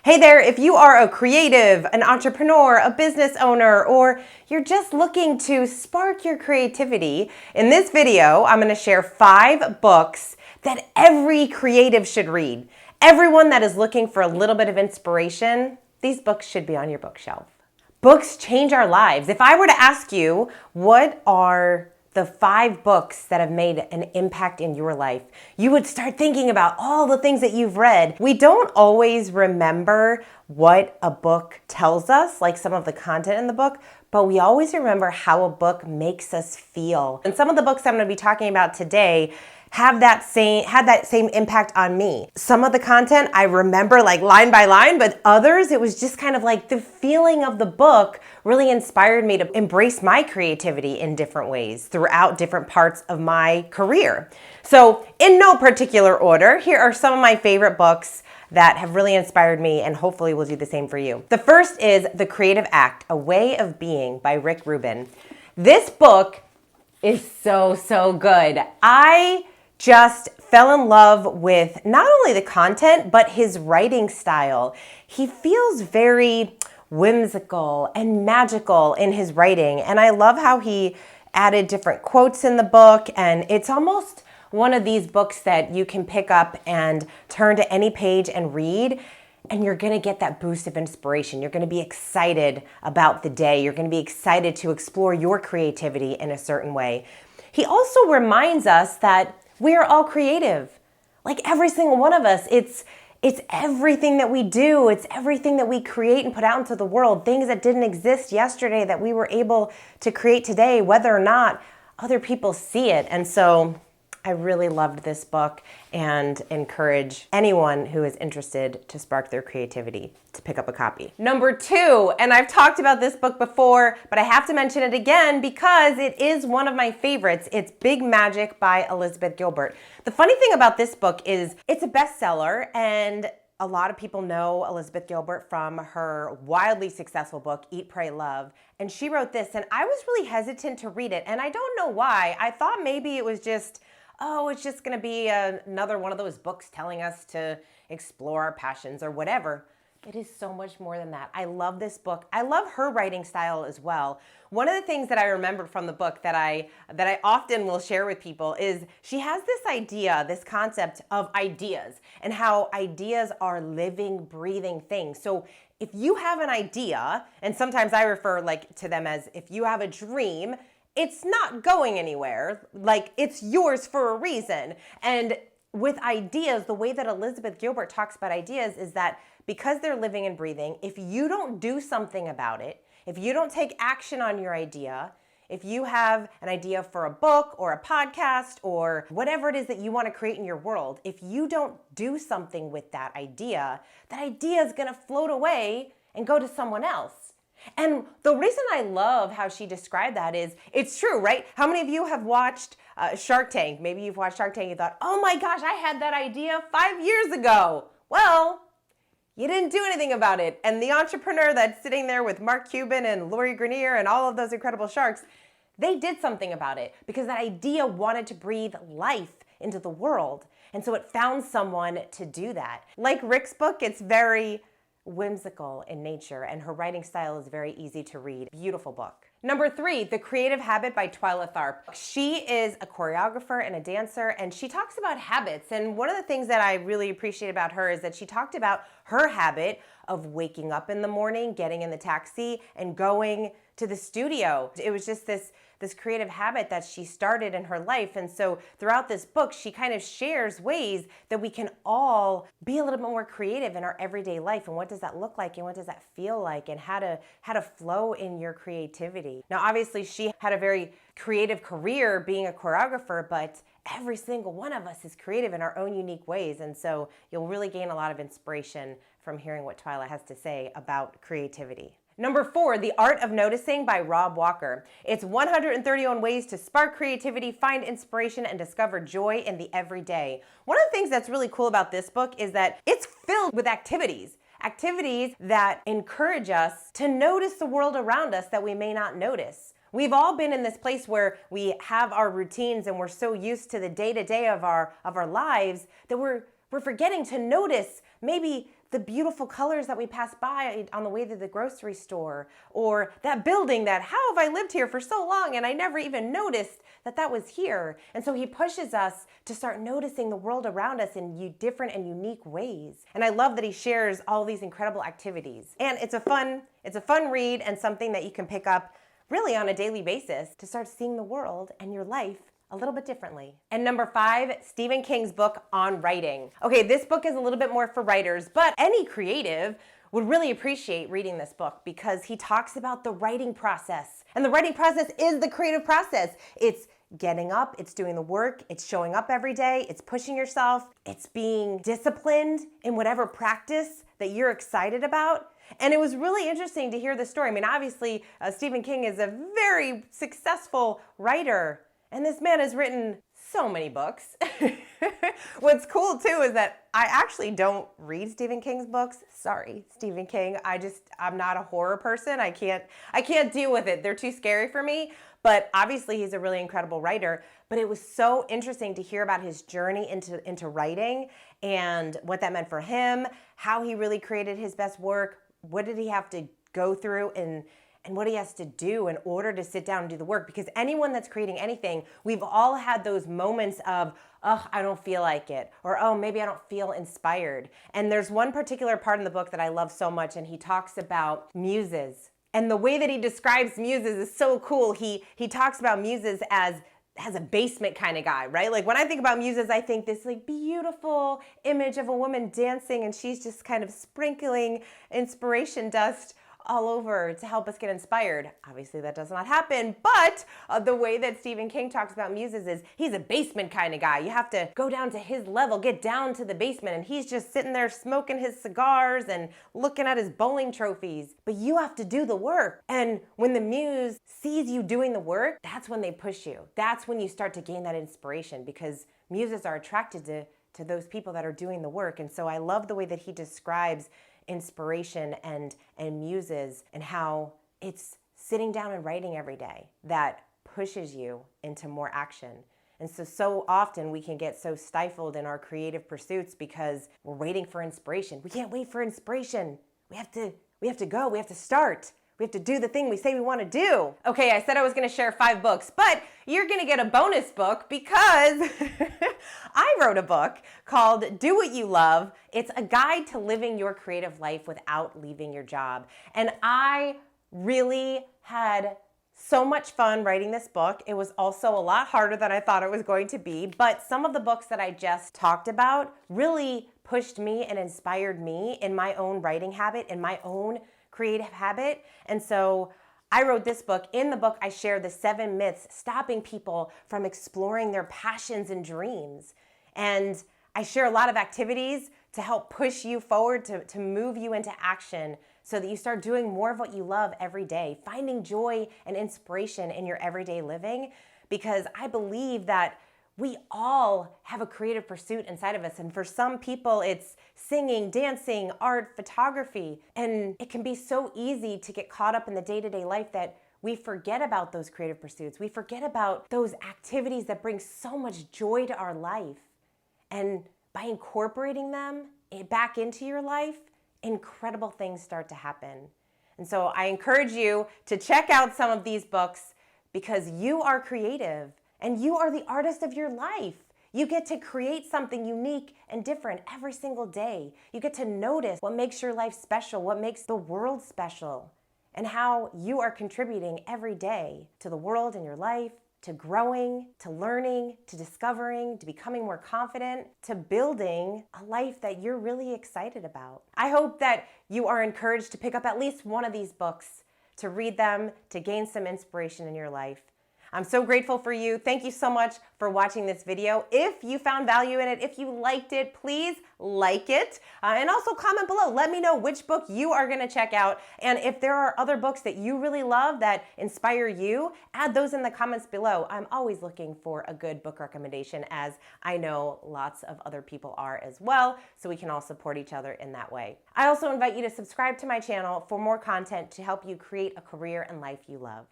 Hey there, if you are a creative, an entrepreneur, a business owner, or you're just looking to spark your creativity, in this video, I'm going to share 5 books that every creative should read. Everyone that is looking for a little bit of inspiration, these books should be on your bookshelf. Books change our lives. If I were to ask you, what are the 5 books that have made an impact in your life, you would start thinking about all the things that you've read. We don't always remember what a book tells us, like some of the content in the book, but we always remember how a book makes us feel. And some of the books I'm going to be talking about today had that same impact on me. Some of the content I remember like line by line, but others, it was just kind of like the feeling of the book really inspired me to embrace my creativity in different ways throughout different parts of my career. So in no particular order, here are some of my favorite books that have really inspired me and hopefully will do the same for you. The first is The Creative Act, A Way of Being by Rick Rubin. This book is so good. I just fell in love with not only the content, but his writing style. He feels very whimsical and magical in his writing. And I love how he added different quotes in the book. And it's almost one of these books that you can pick up and turn to any page and read. And you're going to get that boost of inspiration. You're going to be excited about the day. You're going to be excited to explore your creativity in a certain way. He also reminds us that we are all creative. Like every single one of us, it's everything that we do. It's everything that we create and put out into the world. Things that didn't exist yesterday that we were able to create today, whether or not other people see it. And so I really loved this book and encourage anyone who is interested to spark their creativity to pick up a copy. Number 2, and I've talked about this book before, but I have to mention it again because it is one of my favorites. It's Big Magic by Elizabeth Gilbert. The funny thing about this book is it's a bestseller, and a lot of people know Elizabeth Gilbert from her wildly successful book, Eat, Pray, Love. And she wrote this, and I was really hesitant to read it, and I don't know why. I thought maybe it was just, it's just going to be another one of those books telling us to explore our passions or whatever. It is so much more than that. I love this book. I love her writing style as well. One of the things that I remembered from the book that I often will share with people is she has this idea, this concept of ideas and how ideas are living, breathing things. So if you have an idea, and sometimes I refer to them as if you have a dream, it's not going anywhere. Like it's yours for a reason. And with ideas, the way that Elizabeth Gilbert talks about ideas is that because they're living and breathing, if you don't do something about it, if you don't take action on your idea, if you have an idea for a book or a podcast or whatever it is that you want to create in your world, if you don't do something with that idea is going to float away and go to someone else. And the reason I love how she described that is, it's true, right? How many of you have watched Shark Tank? Maybe you've watched Shark Tank and you thought, oh my gosh, I had that idea 5 years ago. Well, you didn't do anything about it. And the entrepreneur that's sitting there with Mark Cuban and Lori Greiner and all of those incredible sharks, they did something about it because that idea wanted to breathe life into the world. And so it found someone to do that. Like Rick's book, it's very whimsical in nature, and her writing style is very easy to read. Beautiful book. Number 3, The Creative Habit by Twyla Tharp. She is a choreographer and a dancer, and she talks about habits. And one of the things that I really appreciate about her is that she talked about her habit of waking up in the morning, getting in the taxi, and going to the studio. It was just this creative habit that she started in her life. And so throughout this book, she kind of shares ways that we can all be a little bit more creative in our everyday life. And what does that look like? And what does that feel like? And how to flow in your creativity. Now, obviously, she had a very creative career being a choreographer, but every single one of us is creative in our own unique ways. And so you'll really gain a lot of inspiration from hearing what Twyla has to say about creativity. Number 4, The Art of Noticing by Rob Walker. It's 131 ways to spark creativity, find inspiration, and discover joy in the everyday. One of the things that's really cool about this book is that it's filled with activities that encourage us to notice the world around us that we may not notice. We've all been in this place where we have our routines and we're so used to the day-to-day of our lives that we're forgetting to notice maybe the beautiful colors that we pass by on the way to the grocery store, or that building that, how have I lived here for so long and I never even noticed that that was here? And so he pushes us to start noticing the world around us in different and unique ways. And I love that he shares all these incredible activities. And it's a fun read and something that you can pick up really on a daily basis to start seeing the world and your life a little bit differently. And number 5, Stephen King's book on writing. Okay, this book is a little bit more for writers, but any creative would really appreciate reading this book because he talks about the writing process. And the writing process is the creative process. It's getting up, it's doing the work, it's showing up every day, it's pushing yourself, it's being disciplined in whatever practice that you're excited about. And it was really interesting to hear the story. I mean, obviously, Stephen King is a very successful writer, and this man has written so many books. What's cool too is that I actually don't read Stephen King's books. Sorry, Stephen King. I'm not a horror person. I can't deal with it. They're too scary for me. But obviously he's a really incredible writer. But it was so interesting to hear about his journey into writing and what that meant for him, how he really created his best work, what did he have to go through and what he has to do in order to sit down and do the work. Because anyone that's creating anything, we've all had those moments of, oh, I don't feel like it, or oh, maybe I don't feel inspired. And there's one particular part in the book that I love so much, and he talks about muses. And the way that he describes muses is so cool. He talks about muses as a basement kind of guy, right? Like when I think about muses, I think this like beautiful image of a woman dancing and she's just kind of sprinkling inspiration dust all over to help us get inspired. Obviously that does not happen, but the way that Stephen King talks about muses is he's a basement kind of guy. You have to go down to his level, get down to the basement, and he's just sitting there smoking his cigars and looking at his bowling trophies. But you have to do the work. And when the muse sees you doing the work, that's when they push you. That's when you start to gain that inspiration, because muses are attracted to those people that are doing the work. And so I love the way that he describes inspiration and muses, and how it's sitting down and writing every day that pushes you into more action. And so often we can get so stifled in our creative pursuits because we're waiting for inspiration. We can't wait for inspiration. We have to go, we have to start. We have to do the thing we say we want to do. Okay, I said I was going to share 5 books, but you're going to get a bonus book because I wrote a book called Do What You Love. It's a guide to living your creative life without leaving your job. And I really had so much fun writing this book. It was also a lot harder than I thought it was going to be, but some of the books that I just talked about really pushed me and inspired me in my own writing habit, in my own creative habit. And so I wrote this book. In the book, I share the 7 myths stopping people from exploring their passions and dreams. And I share a lot of activities to help push you forward, to move you into action so that you start doing more of what you love every day, finding joy and inspiration in your everyday living, because I believe that we all have a creative pursuit inside of us. And for some people, it's singing, dancing, art, photography. And it can be so easy to get caught up in the day-to-day life that we forget about those creative pursuits. We forget about those activities that bring so much joy to our life. And by incorporating them back into your life, incredible things start to happen. And so I encourage you to check out some of these books because you are creative. And you are the artist of your life. You get to create something unique and different every single day. You get to notice what makes your life special, what makes the world special, and how you are contributing every day to the world and your life, to growing, to learning, to discovering, to becoming more confident, to building a life that you're really excited about. I hope that you are encouraged to pick up at least one of these books, to read them, to gain some inspiration in your life. I'm so grateful for you. Thank you so much for watching this video. If you found value in it, if you liked it, please like it. And also comment below. Let me know which book you are going to check out. And if there are other books that you really love that inspire you, add those in the comments below. I'm always looking for a good book recommendation, as I know lots of other people are as well, so we can all support each other in that way. I also invite you to subscribe to my channel for more content to help you create a career and life you love.